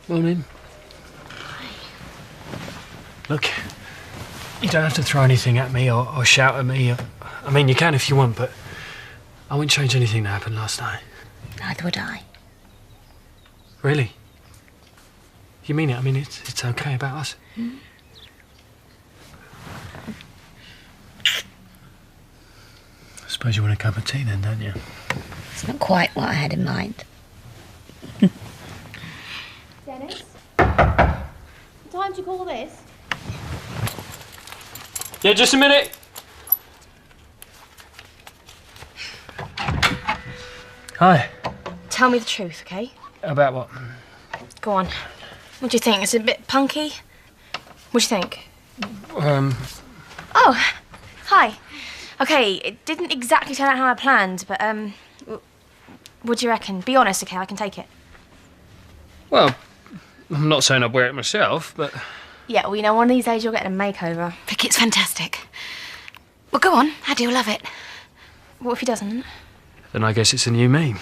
Morning. Look, you don't have to throw anything at me or shout at me. I mean, you can if you want, but I wouldn't change anything that happened last night. Neither would I. Really? You mean it? I mean, it's okay about us? Mm. I suppose you want a cup of tea then, don't you? It's not quite what I had in mind. Dennis? What time do you call this? Yeah, just a minute. Hi. Tell me the truth, okay? About what? Go on. What do you think? Is it a bit punky? What do you think? Oh, hi. Okay, it didn't exactly turn out how I planned, but, what do you reckon? Be honest, okay? I can take it. Well, I'm not saying I'd wear it myself, but... Yeah, well, you know, one of these days you'll get a makeover. Vicky, it's fantastic. Well, go on. Addy will love it. What if he doesn't? Then I guess it's a new me.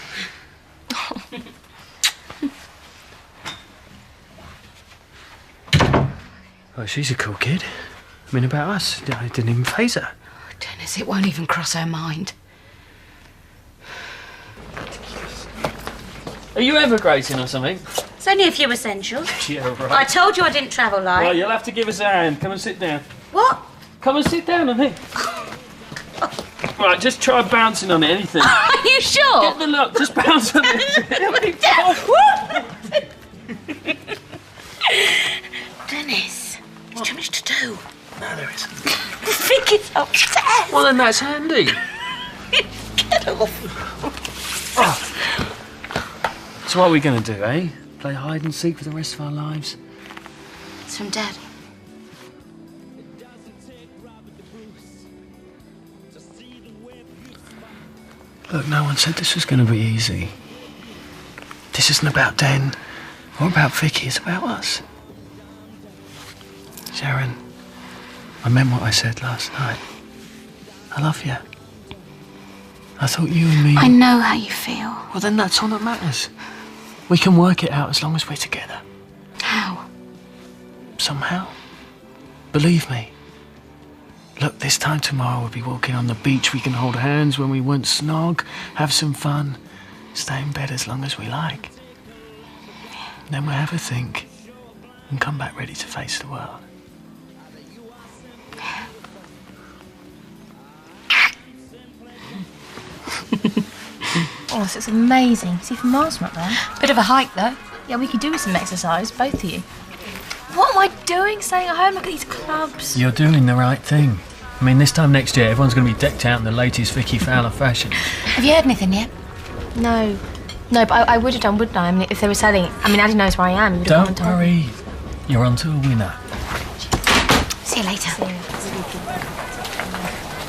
Oh, she's a cool kid. I mean, about us, it didn't even faze her. Oh, Dennis, it won't even cross her mind. Are you emigrating or something? It's only a few essentials. Yeah, right. I told you I didn't travel light. Well, you'll have to give us a hand. Come and sit down. What? Come and sit down on it. Right, just try bouncing on it, anything. Are you sure? Get the look, just bounce on it. Dennis, there's too much to do. No, there isn't. Vicky's upstairs. Well, then that's handy. Get off. Oh. So what are we going to do, eh? Play hide and seek for the rest of our lives? It's from Dad. Look, no one said this was going to be easy. This isn't about Den or about Vicky, it's about us. Sharon, I meant what I said last night. I love you. I thought you and me... I know how you feel. Well, then that's all that matters. We can work it out as long as we're together. How? Somehow. Believe me. Look, this time tomorrow we'll be walking on the beach. We can hold hands when we want, snog, have some fun, stay in bed as long as we like. Then we'll have a think and come back ready to face the world. Oh, this is amazing. See from miles from up there. Bit of a hike, though. Yeah, we could do some exercise, both of you. What am I doing staying at home? Look at these clubs. You're doing the right thing. I mean, this time next year, everyone's going to be decked out in the latest Vicky Fowler fashion. Have you heard anything yet? No, but I would have done, wouldn't I? I mean, if they were selling... I mean, Addy knows where I am. Don't worry. You're onto a winner. See you later.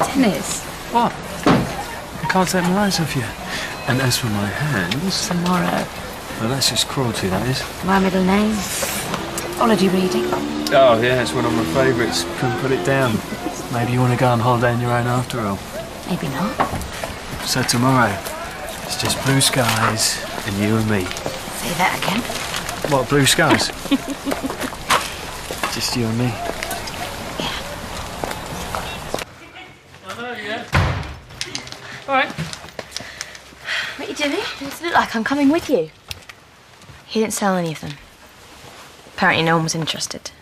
Dennis. What? I can't take my eyes off you. And as for my hands... Tomorrow. Well, that's just cruelty, that is. My middle name. Holiday reading. Oh, yeah, it's one of my favourites. Couldn't put it down. Maybe you want to go on holiday on your own after all. Maybe not. So tomorrow, it's just blue skies and you and me. Say that again. What, blue skies? Just you and me. Yeah. I know, yeah. All right. What are you doing? Does it look like I'm coming with you? He didn't sell any of them. Apparently no one was interested.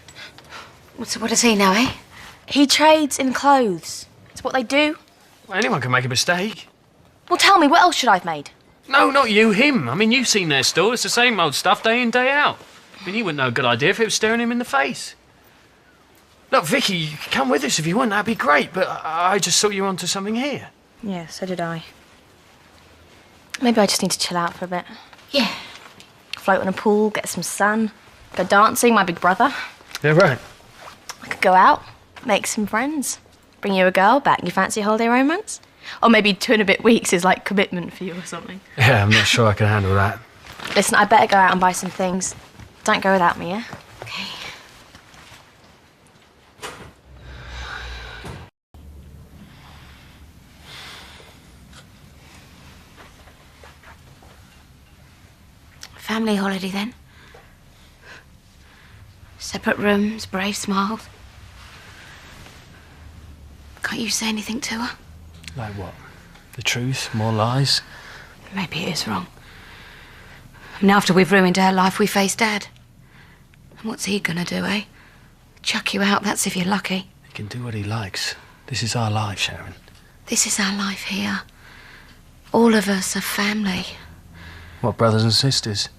So what does he know, eh? He trades in clothes. It's what they do. Well, anyone can make a mistake. Well, tell me, what else should I have made? No, not you, him. I mean, you've seen their store. It's the same old stuff day in, day out. I mean, you wouldn't know a good idea if it was staring him in the face. Look, Vicky, you could come with us if you want. That'd be great. But I just thought you were onto something here. Yeah, so did I. Maybe I just need to chill out for a bit. Yeah. Float in a pool, get some sun, go dancing, my big brother. Yeah, right. I could go out, make some friends, bring you a girl back. You fancy a holiday romance? Or maybe 2.5 weeks is like commitment for you or something. Yeah, I'm not sure I can handle that. Listen, I better go out and buy some things. Don't go without me, yeah? Okay. Family holiday, then? Separate rooms, brave smiles. Can't you say anything to her? Like what? The truth? More lies? Maybe it is wrong. I mean, after we've ruined her life, we face Dad. And what's he gonna do, eh? Chuck you out, that's if you're lucky. He can do what he likes. This is our life, Sharon. This is our life here. All of us are family. What, brothers and sisters?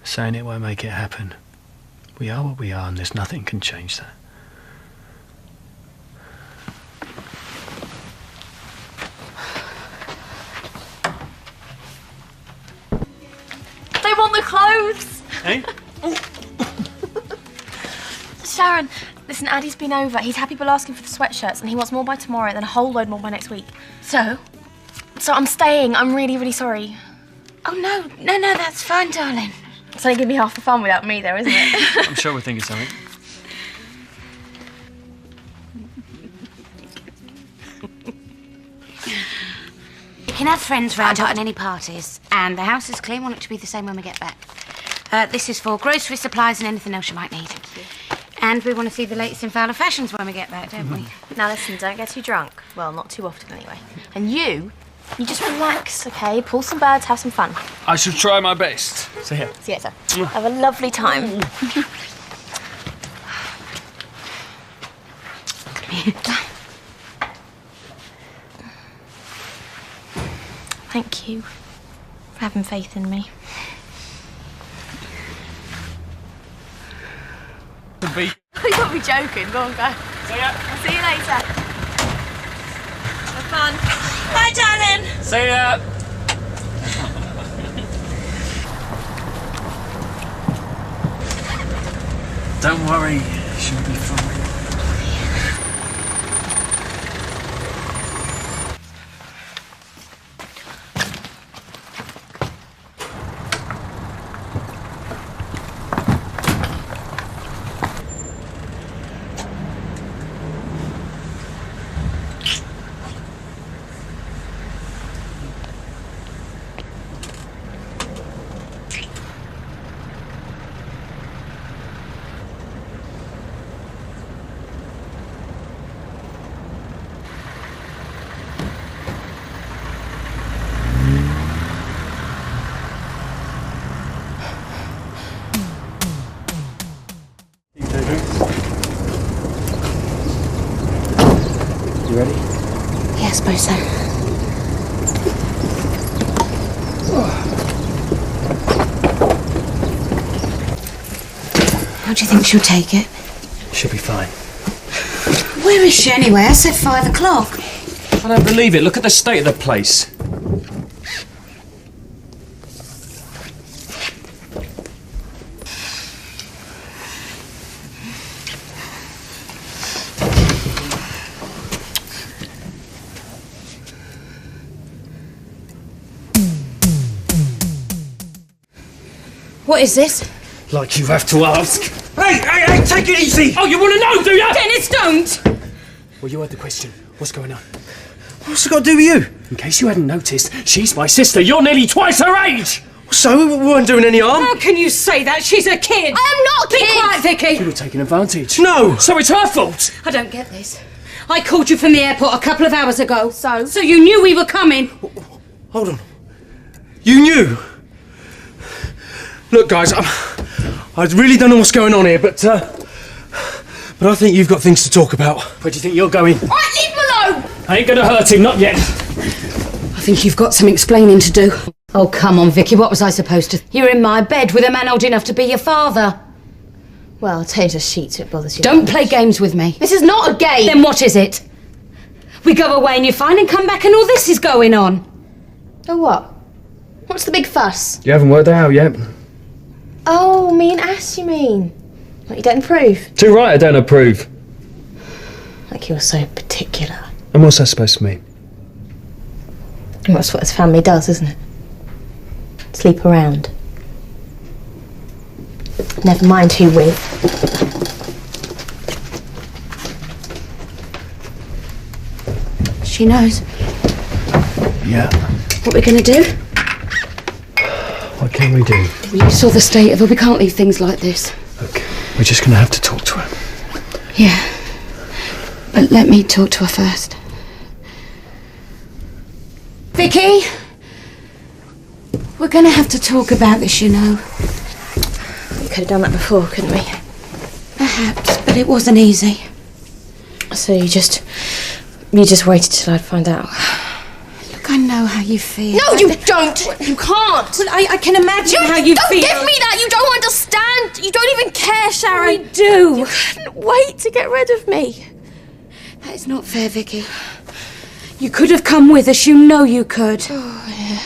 Saying it won't make it happen. We are what we are, and there's nothing can change that. They want the clothes! Eh? Sharon, listen, Addy's been over. He's happy people asking for the sweatshirts, and he wants more by tomorrow, then a whole load more by next week. So? So I'm staying. I'm really, really sorry. Oh, no, that's fine, darling. It's only gonna be half the fun without me, though, isn't it? I'm sure we're thinking something. You can have friends round at any parties, and the house is clean. Want it to be the same when we get back. This is for grocery supplies and anything else you might need. And we want to see the latest in Fowler fashions when we get back, don't we? Now listen, don't get too drunk. Well, not too often anyway. And you just relax, okay? Pull some birds, have some fun. I shall try my best. See ya. See you later. Have a lovely time. Thank you for having faith in me. You got me joking. Go on, go. See ya. I'll see you later. Have fun. Bye, darling. See ya. Don't worry, she'll be fine. You ready? Yeah, I suppose so. How do you think she'll take it? She'll be fine. Where is she anyway? I said 5 o'clock. I don't believe it. Look at the state of the place. What is this? Like you have to ask. Hey, take it easy! Oh, you want to know, do you? Dennis, don't! Well, you heard the question. What's going on? What's it got to do with you? In case you hadn't noticed, she's my sister. You're nearly twice her age. So, we weren't doing any harm? How can you say that? She's a kid! I am not a Be kid! quiet, Vicky! You were taking advantage. No! So it's her fault. I don't get this. I called you from the airport a couple of hours ago. So? So you knew we were coming. Hold on. You knew? Look, guys, I really don't know what's going on here, but I think you've got things to talk about. Where do you think you're going? All right, leave him alone! I ain't gonna hurt him, not yet. I think you've got some explaining to do. Oh, come on, Vicky, what was I supposed to... You're in my bed with a man old enough to be your father. Well, I'll change the sheets if it bothers you. Don't play games with me. This is not a game! Then what is it? We go away and you're fine and come back and all this is going on. Oh, what? What's the big fuss? You haven't worked it out yet. Oh, me and Ass, you mean? What, you don't approve? Too right, I don't approve. Like you're so particular. And what's that supposed to mean? Well, that's what his family does, isn't it? Sleep around. Never mind who with. She knows. Yeah. What we're going to do? What can we do? Well, you saw the state of her. We can't leave things like this. Okay. We're just going to have to talk to her. Yeah. But let me talk to her first. Vicky! We're going to have to talk about this, you know. We could have done that before, couldn't we? Perhaps, but it wasn't easy. So you just waited till I'd find out. Look, I know how you feel. No, you don't! You can't! Well, I can imagine how you don't feel. give me that! You don't understand! You don't even care, Sharon! I do. You couldn't wait to get rid of me. That is not fair, Vicky. You could have come with us, you know you could. Oh, yeah.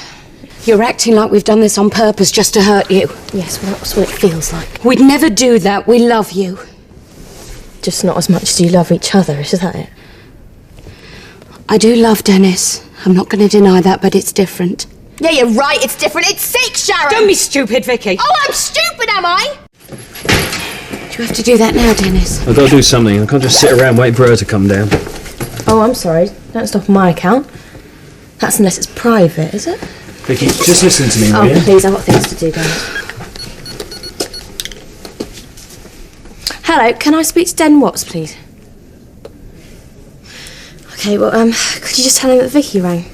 You're acting like we've done this on purpose just to hurt you. Yes, well, that's what it feels like. We'd never do that. We love you. Just not as much as you love each other, is that it? I do love Dennis. I'm not going to deny that, but it's different. Yeah, you're right, it's different. It's sick, Sharon! Don't be stupid, Vicky. Oh, I'm stupid, am I? Do you have to do that now, Dennis? I've got to do something. I can't just sit around waiting for her to come down. Oh, I'm sorry. Don't stop on my account. That's unless it's private, is it? Vicky, just listen to me, will Oh, you? please, I've got things to do, Dennis. Hello, can I speak to Den Watts, please? Okay, well, could you just tell him that Vicky rang?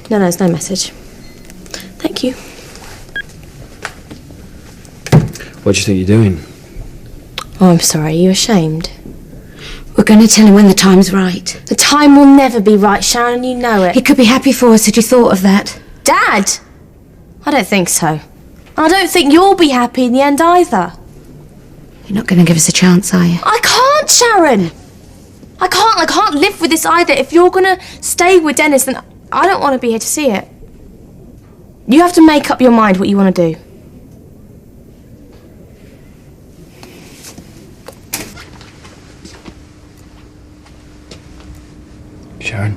No, there's no message. Thank you. What do you think you're doing? Oh, I'm sorry, are you ashamed? We're going to tell him when the time's right. The time will never be right, Sharon, you know it. He could be happy for us had you thought of that. Dad! I don't think so. I don't think you'll be happy in the end either. You're not going to give us a chance, are you? I can't, Sharon! I can't live with this either. If you're gonna stay with Dennis, then I don't want to be here to see it. You have to make up your mind what you want to do. Sharon,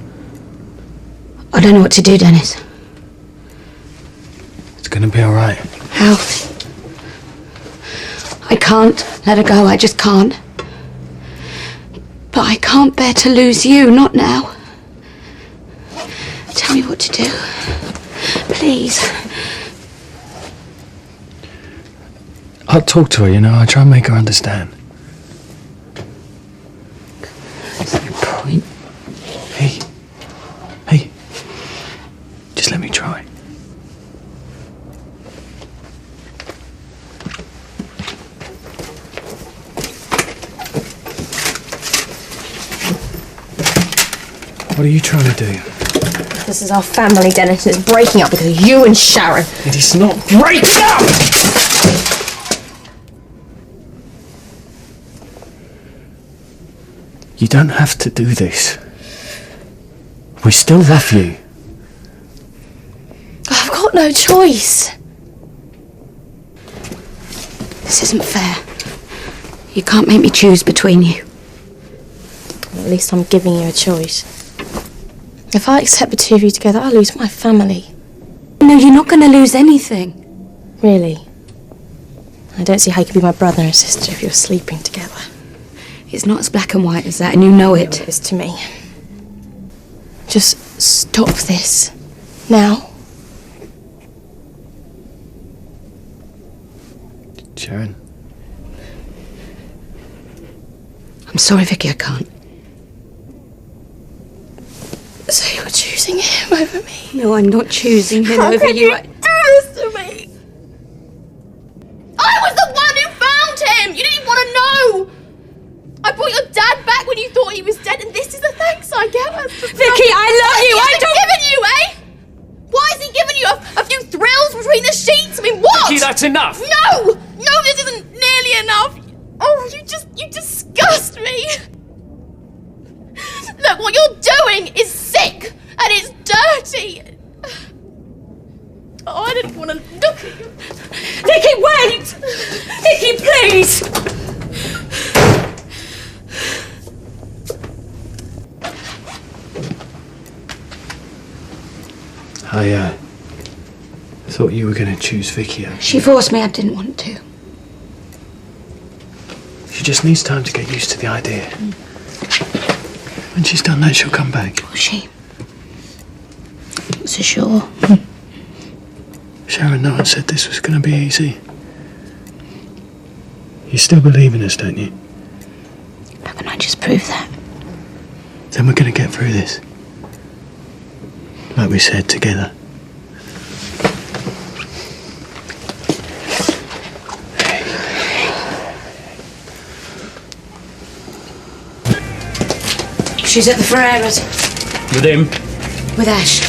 I don't know what to do, Dennis. it's going to be all right. How? I can't let her go. I just can't. But I can't bear to lose you, not now. Tell me what to do. Please. I'll talk to her, you know. I'll try and make her understand. There's no point. Hey. Just let me try. What are you trying to do? This is our family, Dennis, and it's breaking up because of you and Sharon. It is not breaking up! You don't have to do this. We still love you. I've got no choice. This isn't fair. You can't make me choose between you. At least I'm giving you a choice. If I accept the two of you together, I'll lose my family. No, you're not going to lose anything. Really? I don't see how you could be my brother and sister if you're sleeping together. It's not as black and white as that, and you know it. It is to me. Just stop this. Now. Sharon. I'm sorry, Vicky, I can't. So you're choosing him over me? No, I'm not choosing him How over can you. you do this to me? I was the one who found him! You didn't even want to know! I brought your dad back when you thought he was dead, and this is the thanks I get. Vicky, I love you! I don't... Giving you, eh? Why is he giving you a few thrills between the sheets? I mean, what? Vicky, that's enough! No! No, this isn't nearly enough! Oh, you disgust me! Look, what you're doing is sick, and it's dirty! Oh, I didn't want to look at you. Vicky, wait! Vicky, please! I thought you were going to choose Vicky. She forced me, I didn't want to. She just needs time to get used to the idea. When she's done that, she'll come back. Will she? So sure. Sharon, no one said this was going to be easy. You still believe in us, don't you? Haven't I just proved that? Then we're going to get through this. Like we said, together. She's at the Ferreras. With him? With Ash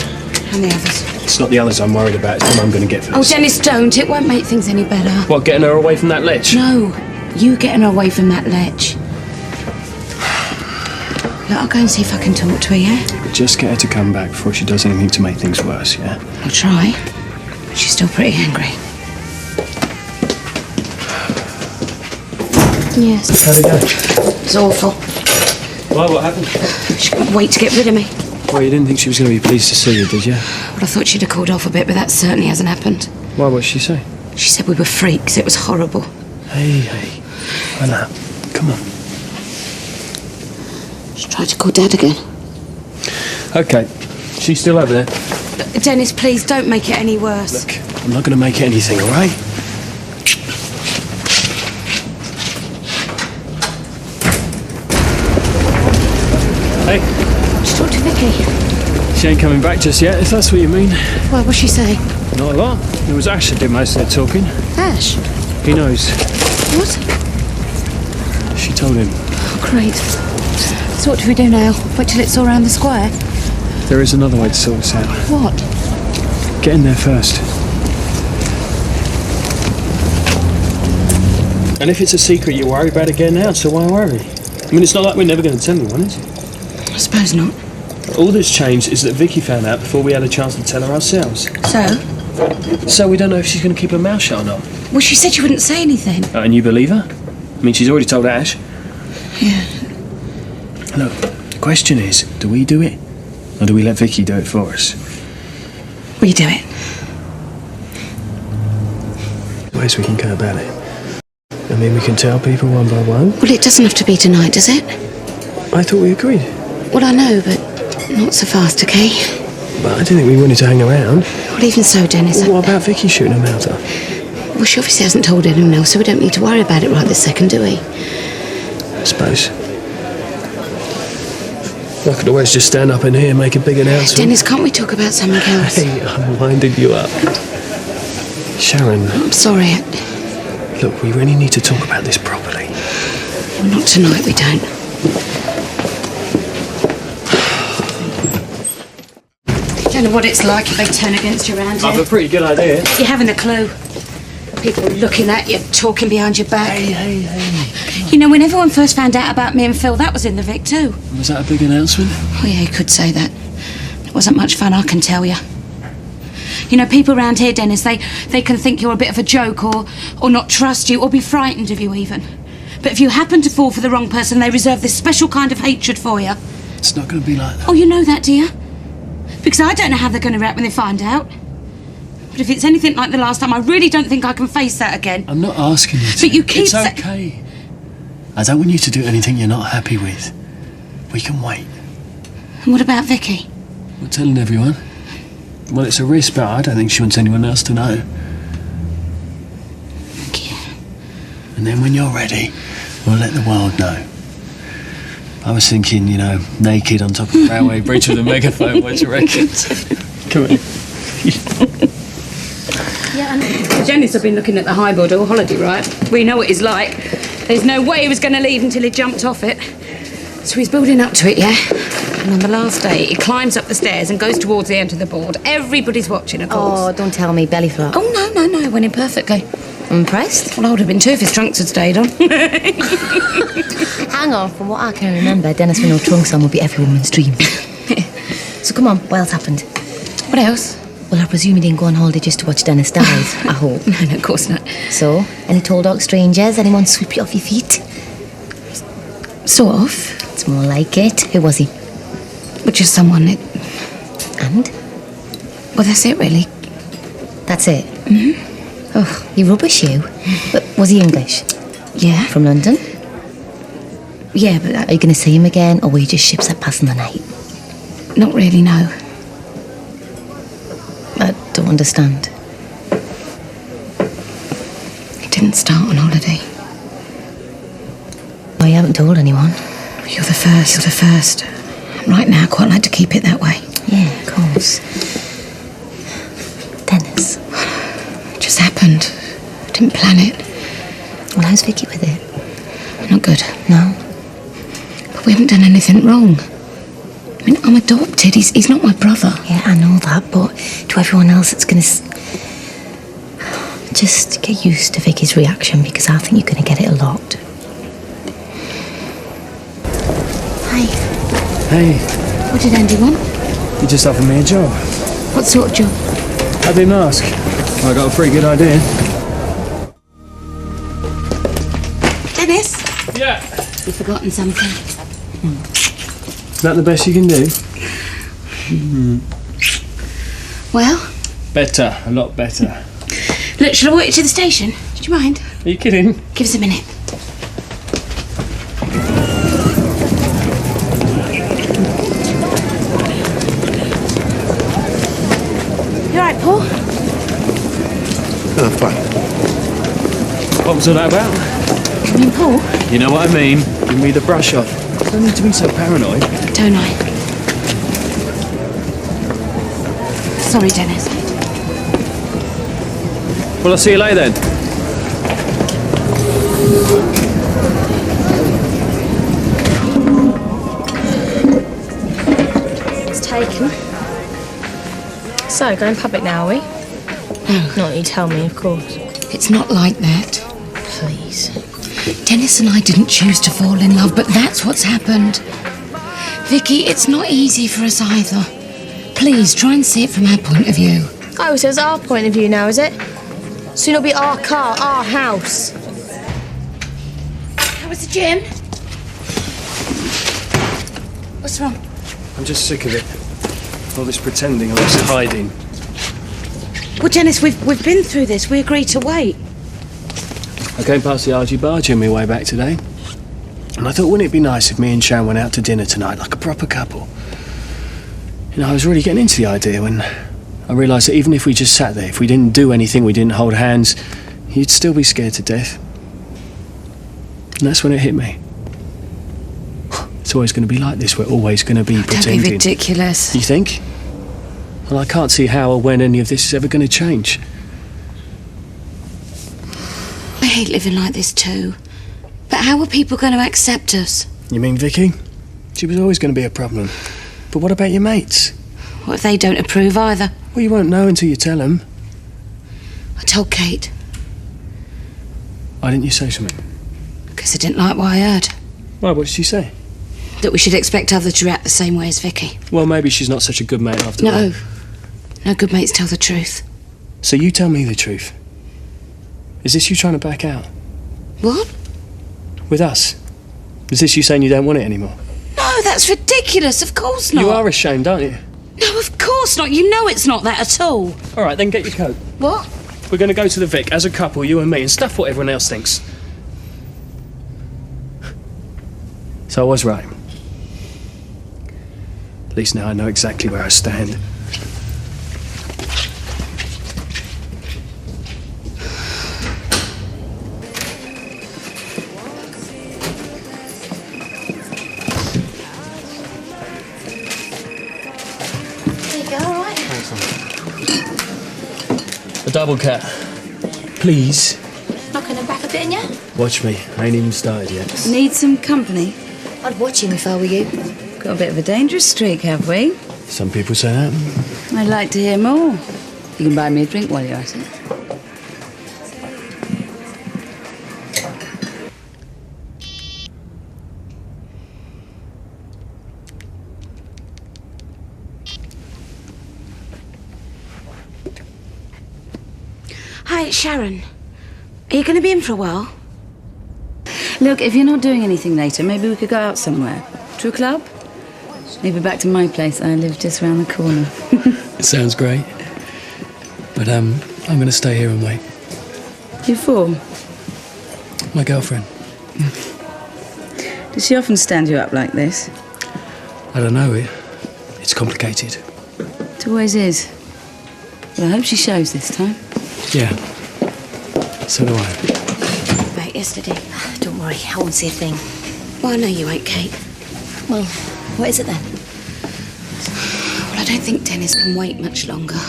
and the others. It's not the others I'm worried about, it's them I'm going to get for Oh, this. Dennis, don't. It won't make things any better. What, getting her away from that ledge? No, you getting her away from that ledge. Look, I'll go and see if I can talk to her, yeah? But just get her to come back before she does anything to make things worse, yeah? I'll try. She's still pretty angry. Yes. How'd it go? It's awful. Why, what happened? She couldn't wait to get rid of me. Well, you didn't think she was going to be pleased to see you, did you? Well, I thought she'd have called off a bit, but that certainly hasn't happened. Why, what did she say? She said we were freaks. It was horrible. Hey. Anna, come on. She tried to call Dad again. OK. She's still over there. Look, Dennis, please don't make it any worse. Look, I'm not going to make it anything, all right? Hey, Just talk to Vicky. she ain't coming back just yet, if that's what you mean. Well, what's she saying? Not a lot. It was Ash that did most of the talking. Ash? He knows. What? She told him. Oh, great. So what do we do now? Wait till it's all around the square? There is another way to sort this out. What? Get in there first. And if it's a secret, you worry about it getting out, so why worry? I mean, it's not like we're never going to tell anyone, is it? I suppose not. All that's changed is that Vicky found out before we had a chance to tell her ourselves. So? We don't know if she's going to keep her mouth shut or not. Well, she said she wouldn't say anything. And you believe her? I mean, she's already told Ash. Yeah. Look, the question is, do we do it? Or do we let Vicky do it for us? We do it. Ways we can go about it. I mean, we can tell people one by one. Well, it doesn't have to be tonight, does it? I thought we agreed. Well, I know, but not so fast, okay? But I didn't think we wanted to hang around. Well, even so, Dennis. Well, what about Vicky shooting her mouth up? Well, she obviously hasn't told anyone else, so we don't need to worry about it right this second, do we? I suppose. I could always just stand up in here and make a big announcement. Dennis, can't we talk about something else? Hey, I'm winding you up. Sharon, I'm sorry. look, we really need to talk about this properly. Well, not tonight, we don't. Don't know what it's like if they turn against you around here. I've a pretty good idea. You haven't a clue. People looking at you, talking behind your back. Hey. You know, when everyone first found out about me and Phil, that was in the Vic too. Was that a big announcement? Oh yeah, you could say that. It wasn't much fun, I can tell you. You know, people around here, Dennis, they can think you're a bit of a joke or not trust you or be frightened of you even. But if you happen to fall for the wrong person, they reserve this special kind of hatred for you. It's not going to be like that. Oh, you know that, do you? Because I don't know how they're going to react when they find out. But if it's anything like the last time, I really don't think I can face that again. I'm not asking you to. But you keep It's okay. I don't want you to do anything you're not happy with. We can wait. And what about Vicky? We're telling everyone. Well, it's a risk, but I don't think she wants anyone else to know. Thank you. And then when you're ready, we'll let the world know. I was thinking, you know, naked on top of a railway bridge with a megaphone. What do you reckon? Come on. Janice have been looking at the highboard all holiday, right? We know what he's like. There's no way he was going to leave until he jumped off it. So he's building up to it, yeah? And on the last day, he climbs up the stairs and goes towards the end of the board. Everybody's watching, of course. Oh, don't tell me, belly flop. Oh, no, it went in perfectly. Impressed? Well, I would have been too if his trunks had stayed on. Hang on, from what I can remember, Dennis with no trunks on would be every woman's dream. So come on, what else happened? What else? Well, I presume you didn't go on holiday just to watch Dennis dive, I hope. No, of course not. So, any tall dog strangers? Anyone sweep you off your feet? Sort of. It's more like it. Who was he? But just someone that... And? Well, that's it, really. That's it? Mm-hmm. Oh, you rubbish, you. But was he English? Yeah. From London? Yeah, but... Are you going to see him again, or were you just ships that passing the night? Not really, no. I don't understand. He didn't start on holiday. Oh, you haven't told anyone? You're the first. You're the first. Right now, I quite like to keep it that way. Yeah, of course. Dennis. It just happened. I didn't plan it. Well, how's Vicky with it? Not good. No? But we haven't done anything wrong. I mean, I'm adopted. He's not my brother. Yeah, I know that, but to everyone else, it's going to... Just get used to Vicky's reaction, because I think you're going to get it a lot. Hi. Hey, What did Andy want? you just offered me a job. What sort of job? I didn't ask. I got a pretty good idea. Dennis? Yeah. You've forgotten something. Is that the best you can do? Well? Better, a lot better. Look, shall I walk you to the station? Do you mind? Are you kidding? Give us a minute. You alright, Paul? Oh, fine. What was all that about? You mean Paul? You know what I mean. Give me the brush off. I don't need to be so paranoid. Don't I? Sorry, Dennis. Well, I'll see you later then. It's taken. So, going public now, are we? No. Not you tell me, of course. It's not like that. Please. Dennis and I didn't choose to fall in love, but that's what's happened. Vicky, it's not easy for us either. Please, try and see it from our point of view. Oh, so it's our point of view now, is it? Soon it'll be our car, our house. How was the gym? What's wrong? I'm just sick of it. All this pretending, all this hiding. Well, Dennis, we've been through this. We agreed to wait. I came past the argy-bargy on my way back today. And I thought, wouldn't it be nice if me and Sharon went out to dinner tonight like a proper couple? You know, I was really getting into the idea when I realised that even if we just sat there, if we didn't do anything, we didn't hold hands, you'd still be scared to death. And that's when it hit me. It's always going to be like this. We're always going to be pretending. Don't be ridiculous. You think? Well, I can't see how or when any of this is ever going to change. I hate living like this too. But how are people going to accept us? You mean Vicky? She was always going to be a problem. But what about your mates? What if they don't approve either? Well, you won't know until you tell them. I told Kate. Why didn't you say something? Because I didn't like what I heard. Well, what did she say? That we should expect others to react the same way as Vicky. Well, maybe she's not such a good mate after all. No. No good mates tell the truth. So you tell me the truth. Is this you trying to back out? What? With us? Is this you saying you don't want it anymore? No, that's ridiculous. Of course not. You are ashamed, aren't you? No, of course not. You know it's not that at all. All right, then get your coat. What? We're going to go to the Vic as a couple, you and me, and stuff what everyone else thinks. So I was right. At least now I know exactly where I stand. There you go, all right. A double cat. Please. Not gonna back a bit in ya? Watch me. I ain't even started yet. Need some company? I'd watch him if I were you. Got a bit of a dangerous streak, have we? Some people say that. I'd like to hear more. You can buy me a drink while you're at it. Hi, it's Sharon. Are you going to be in for a while? Look, if you're not doing anything later, maybe we could go out somewhere. To a club? Maybe back to my place. I live just round the corner. It sounds great. But I'm going to stay here and wait. You for? My girlfriend. Does she often stand you up like this? I don't know. It's complicated. It always is. But I hope she shows this time. Yeah. So do I. Right, yesterday. Don't worry, I won't see a thing. Well, I know you ain't, Kate. Well, what is it then? Well, I don't think Dennis can wait much longer.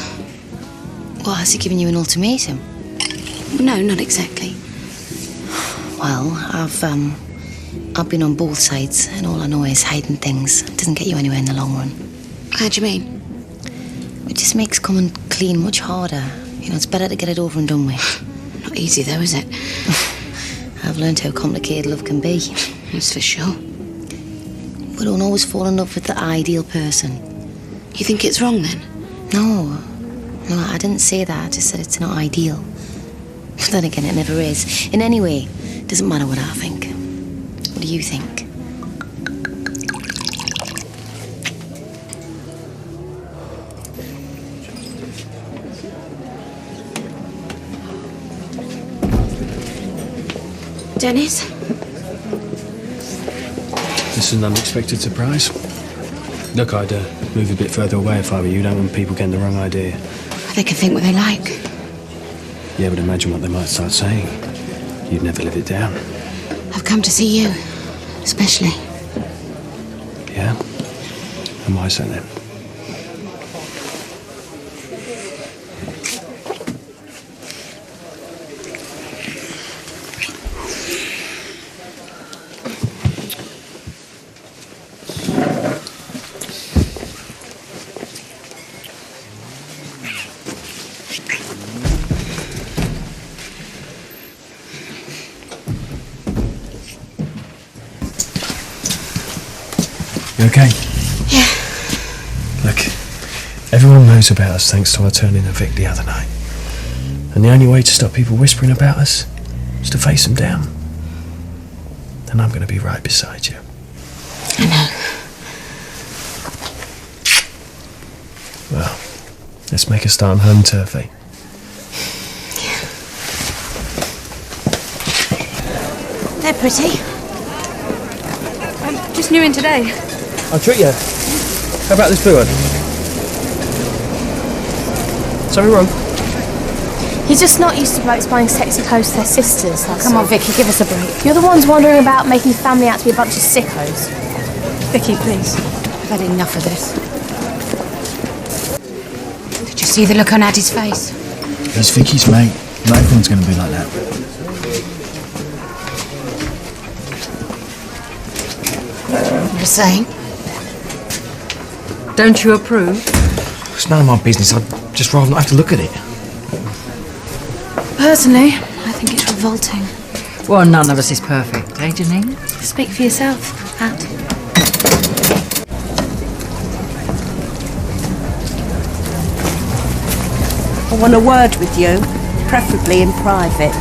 Well, has he given you an ultimatum? No, not exactly. Well, I've been on both sides, and all I know is hiding things. It doesn't get you anywhere in the long run. How do you mean? It just makes coming clean much harder. You know, it's better to get it over and done with. Not easy, though, is it? I've learned how complicated love can be. That's for sure. We don't always fall in love with the ideal person. You think it's wrong, then? No, I didn't say that. I just said it's not ideal. But then again, it never is. In any way, it doesn't matter what I think. What do you think? Dennis? This is an unexpected surprise. Look, I'd move a bit further away if I were you. Don't want people getting the wrong idea. They can think what they like. Yeah, but imagine what they might start saying. You'd never live it down. I've come to see you, especially. Yeah? And why so then? You okay? Yeah. Look, everyone knows about us thanks to our turning a Vic the other night. And the only way to stop people whispering about us is to face them down. And I'm going to be right beside you. I know. Well, let's make a start on home turfy. They're pretty. I'm just new in today. I'll treat you. How about this blue one? Something wrong? He's just not used to blokes buying sexy clothes to their sisters. Come on, Vicky, give us a break. You're the ones wandering about making family out to be a bunch of sickos. Vicky, please. I've had enough of this. Did you see the look on Addie's face? He's Vicky's mate. Not everyone's going to be like that. You were saying? Don't you approve? It's none of my business. I'd just rather not have to look at it. Personally, I think it's revolting. Well, none of us is perfect, eh, Janine? Speak for yourself, At. I want a word with you, preferably in private.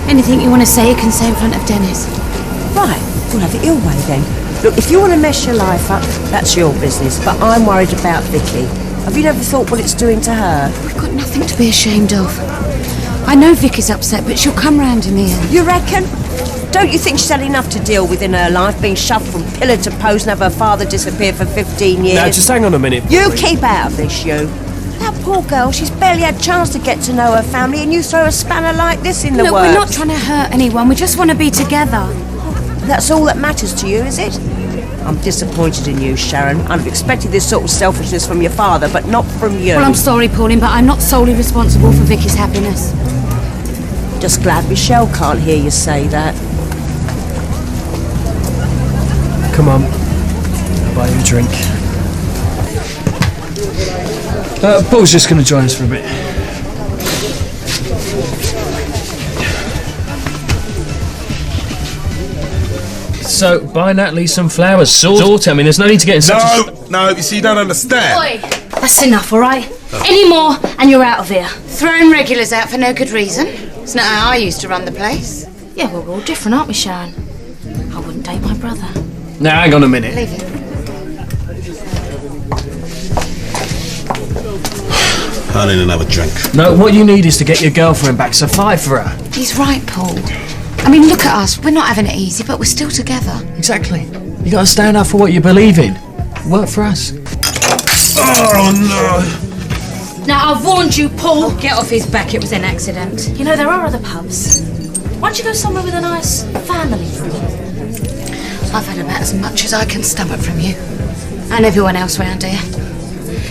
Anything you want to say, you can say in front of Dennis. Right, we'll have it your way then. Look, if you want to mess your life up, that's your business, but I'm worried about Vicky. Have you never thought what it's doing to her? We've got nothing to be ashamed of. I know Vicky's upset, but she'll come round in the end. You reckon? Don't you think she's had enough to deal with in her life, being shoved from pillar to post and have her father disappear for 15 years? Now, just hang on a minute. You keep out of this, you. That poor girl, she's barely had a chance to get to know her family, and you throw a spanner like this in the Look, works. we're not trying to hurt anyone. We just want to be together. That's all that matters to you, is it? I'm disappointed in you, Sharon. I'd have expected this sort of selfishness from your father, but not from you. Well, I'm sorry, Pauline, but I'm not solely responsible for Vicky's happiness. Just glad Michelle can't hear you say that. Come on. I'll buy you a drink. Paul's just going to join us for a bit. So, buy Natalie some flowers. Sort. I mean, there's no need to get in such a... No, you see, you don't understand. Oi, that's enough, all right? Any more, and you're out of here. Throwing regulars out for no good reason. It's not how I used to run the place. Yeah, well, we're all different, aren't we, Sharon? I wouldn't date my brother. Now, hang on a minute. Leave it. I need another drink. No, what you need is to get your girlfriend back, so fight for her. He's right, Paul. I mean, look at us. We're not having it easy, but we're still together. Exactly. You got to stand up for what you believe in. Work for us. Oh, no. Now, I've warned you, Paul. Get off his back. It was an accident. You know, there are other pubs. Why don't you go somewhere with a nice family? I've had about as much as I can stomach from you. And everyone else round here.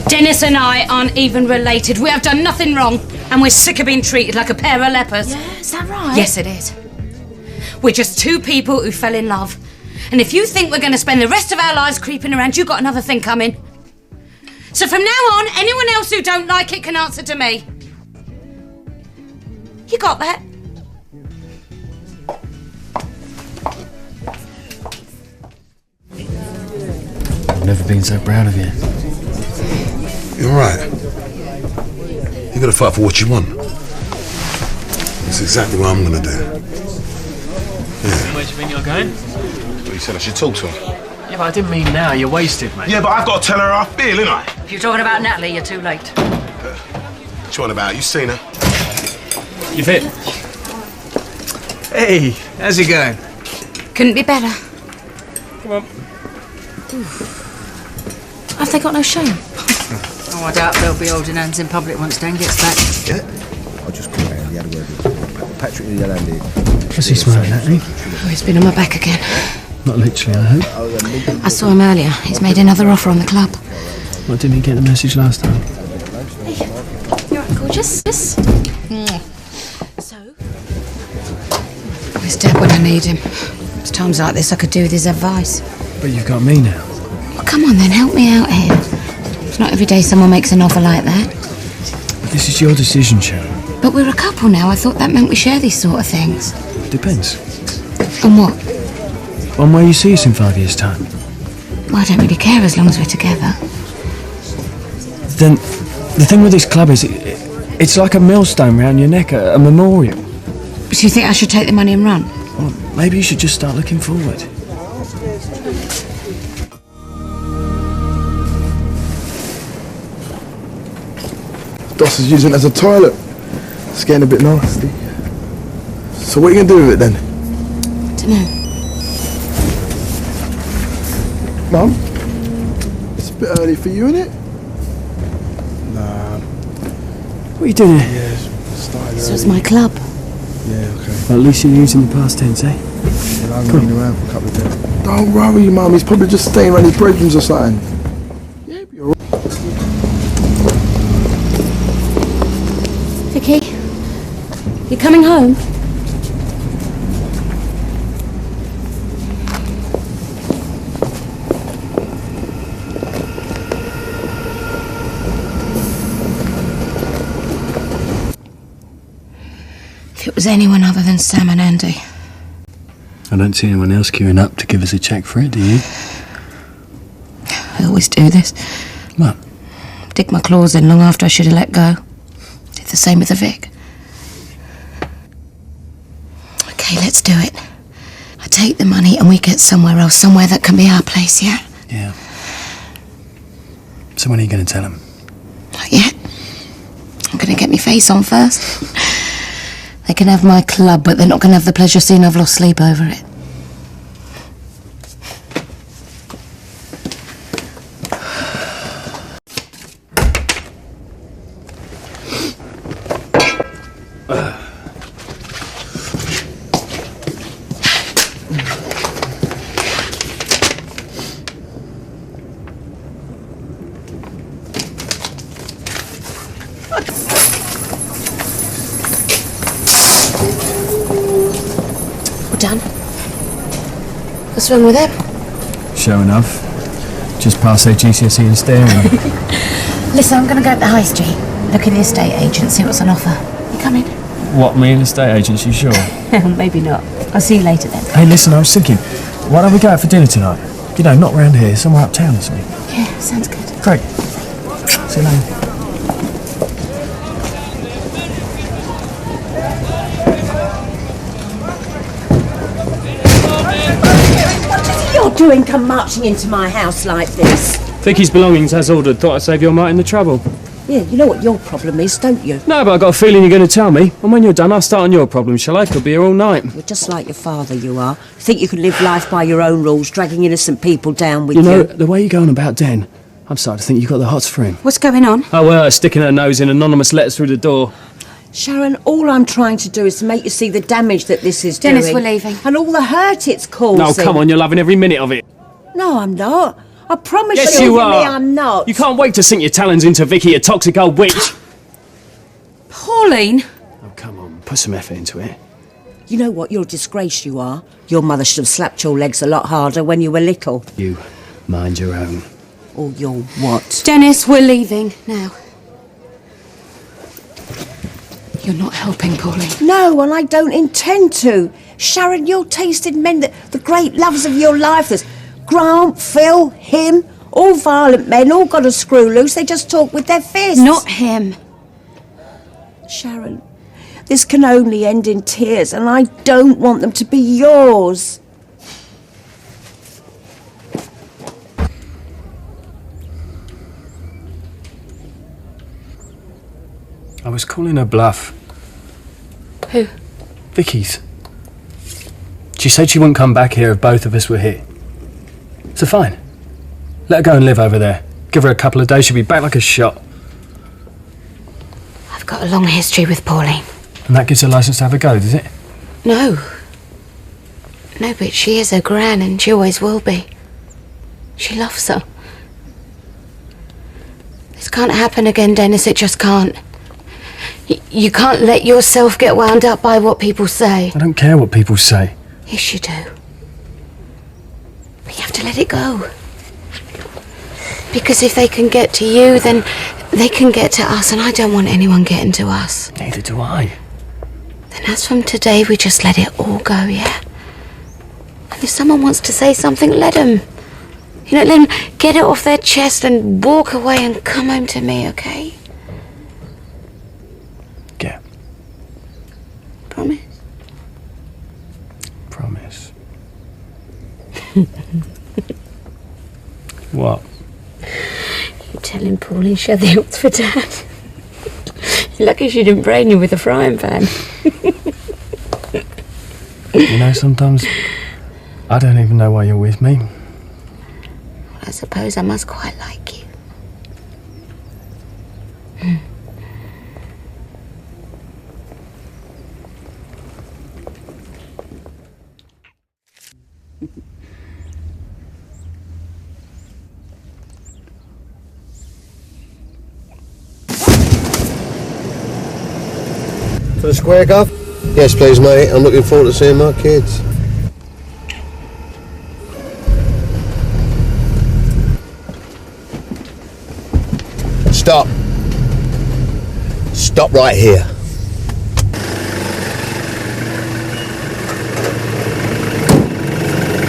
Dennis and I aren't even related. We have done nothing wrong. And we're sick of being treated like a pair of lepers. Yeah, is that right? Yes, it is. We're just two people who fell in love. And if you think we're going to spend the rest of our lives creeping around, you've got another thing coming. So from now on, anyone else who don't like it can answer to me. You got that? I've never been so proud of you. You're right. You gotta fight for what you want. That's exactly what I'm gonna do. Yeah. Where do you think you're going? Well, you said I should talk to her. Yeah, but I didn't mean now. You're wasted, mate. Yeah, but I've got to tell her how I feel, innit? If you're talking about Natalie, you're too late. What you on about? You seen her? You fit? Hey, how's it going? Couldn't be better. Come on. Have they got no shame? Oh, I doubt they'll be holding hands in public once Dan gets back. Yeah? I'll just call Andy. Had a word with him. Patrick and Andy. What's he smiling at me? Oh, he's been on my back again. Not literally, I hope. I saw him earlier. He's made another offer on the club. What, didn't he get the message last time? You're right, gorgeous. So? He's dead when I need him. It's times like this I could do with his advice. But you've got me now. Well, come on then, help me out here. It's not every day someone makes an offer like that. But this is your decision, Sharon. But we're a couple now. I thought that meant we share these sort of things. Depends. On what? On where you see us in 5 years' time. Well, I don't really care as long as we're together. Then, the thing with this club is, it's like a millstone round your neck, a memorial. But you think I should take the money and run? Well, maybe you should just start looking forward. Doss is using it as a toilet. It's getting a bit nasty. So what are you going to do with it then? Dunno. Mum? It's a bit early for you, innit? Nah. What are you doing here? Yeah, it's started So early. it's my club. Yeah, okay. Well, at least you're using the past tense, eh? Well, I'm running around for a couple of days. Don't worry, Mum. He's probably just staying around his bedrooms or something. Yeah, be alright. Vicky? You coming home? If it was anyone other than Sam and Andy. I don't see anyone else queuing up to give us a cheque for it, do you? I always do this. What? Dig my claws in long after I should have let go. Did the same with the Vic. Okay, let's do it. I take the money and we get somewhere else, somewhere that can be our place, yeah? Yeah. So when are you going to tell him? Not yet. I'm going to get my face on first. They can have my club, but they're not going to have the pleasure of seeing I've lost sleep over it. Done. What's wrong with him? Show enough. Just pass their GCSE and staring. Listen, I'm going to go to the high street. Look in the estate agent, see what's on offer. You coming? What, me and estate agents, you sure? Maybe not. I'll see you later then. Hey, listen, I was thinking, why don't we go out for dinner tonight? You know, not round here, somewhere uptown or something. Yeah, sounds good. Great. See you later. You're doing come marching into my house like this. Vicky's belongings as ordered. Thought I'd save your mite in the trouble. Yeah, you know what your problem is, don't you? No, but I got a feeling you're going to tell me. And when you're done, I'll start on your problem, shall I? Could be here all night. You're just like your father, you are. Think you can live life by your own rules, dragging innocent people down with you. You know, the way you're going about Den, I'm starting to think you've got the hots for him. What's going on? Oh, well, sticking her nose in anonymous letters through the door. Sharon, all I'm trying to do is to make you see the damage that this is Dennis, doing. we're leaving. And all the hurt it's causing. No, come on, you're loving every minute of it. No, I'm not. I promise Yes, you, you me, are. I'm not. You can't wait to sink your talons into Vicky, a toxic old witch. Pauline! Oh, come on, put some effort into it. You know what? You're a disgrace, you are. Your mother should have slapped your legs a lot harder when you were little. You mind your own. Or your what? Dennis, we're leaving now. You're not helping, Pauline. No, and I don't intend to. Sharon, your taste in men, the great loves of your life, there's Grant, Phil, him, all violent men, all got a screw loose. They just talk with their fists. Not him. Sharon, this can only end in tears, and I don't want them to be yours. I was calling her bluff. Who? Vicky's. She said she wouldn't come back here if both of us were here. So fine. Let her go and live over there. Give her a couple of days, she'll be back like a shot. I've got a long history with Pauline. And that gives her license to have a go, does it? No. No, but she is her gran and she always will be. She loves her. This can't happen again, Dennis, it just can't. You can't let yourself get wound up by what people say. I don't care what people say. Yes, you do. But you have to let it go. Because if they can get to you, then they can get to us, and I don't want anyone getting to us. Neither do I. Then as from today, we just let it all go, yeah? And if someone wants to say something, let them. You know, let them get it off their chest and walk away and come home to me, okay? Yeah. Promise? Promise. What? You're telling Pauline she had the odds for Dad. You're lucky she didn't brain you with a frying pan. You know, sometimes I don't even know why you're with me. I suppose I must quite like you. For the square, Gov? Yes, please, mate. I'm looking forward to seeing my kids. Stop. Stop right here.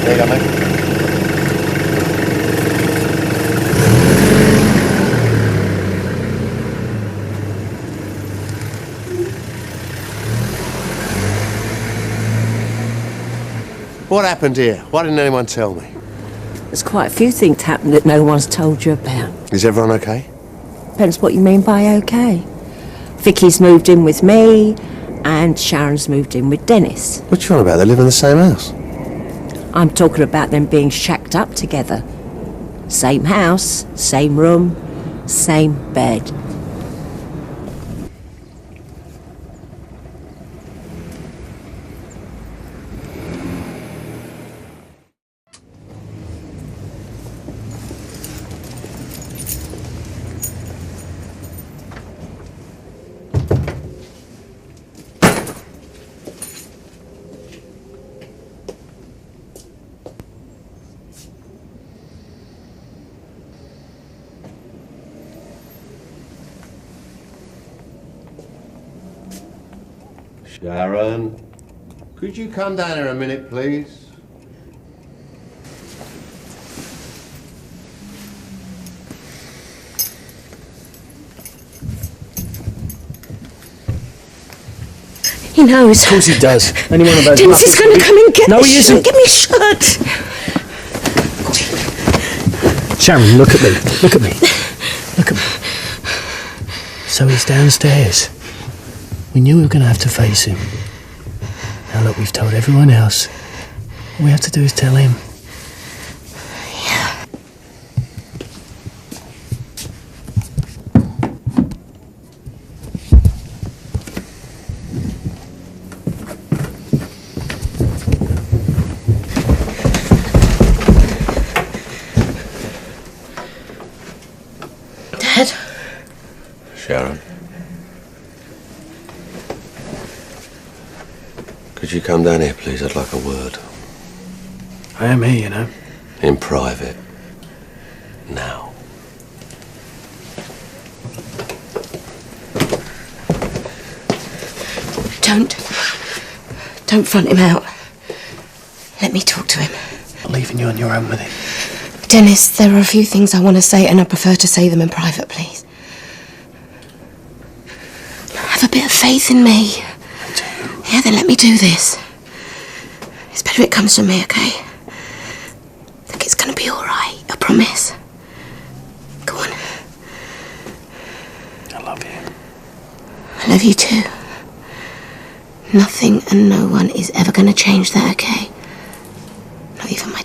There you go, mate. What happened here? Why didn't anyone tell me? There's quite a few things happened that no one's told you about. Is everyone okay? Depends what you mean by okay. Vicky's moved in with me, and Sharon's moved in with Dennis. What you on about? They live in the same house. I'm talking about them being shacked up together. Same house, same room, same bed. Sharon, could you come down here a minute, please? He knows. Of course he does. Anyone about Dennis is going to come and get No, me he isn't. Get me shut. Sharon, look at me. Look at me. Look at me. So he's downstairs. We knew we were going to have to face him. Now look, we've told everyone else. All we have to do is tell him. Sharon. Could you come down here, please? I'd like a word. I am here, you know. In private. Now. Don't front him out. Let me talk to him. I'm leaving you on your own with him. Dennis, there are a few things I want to say, and I prefer to say them in private, please. Have a bit of faith in me. I do. Yeah, then let me do this. It's better it comes from me, okay? I think it's going to be all right, I promise. Go on. I love you. I love you too. Nothing and no one is ever going to change that, okay? Not even my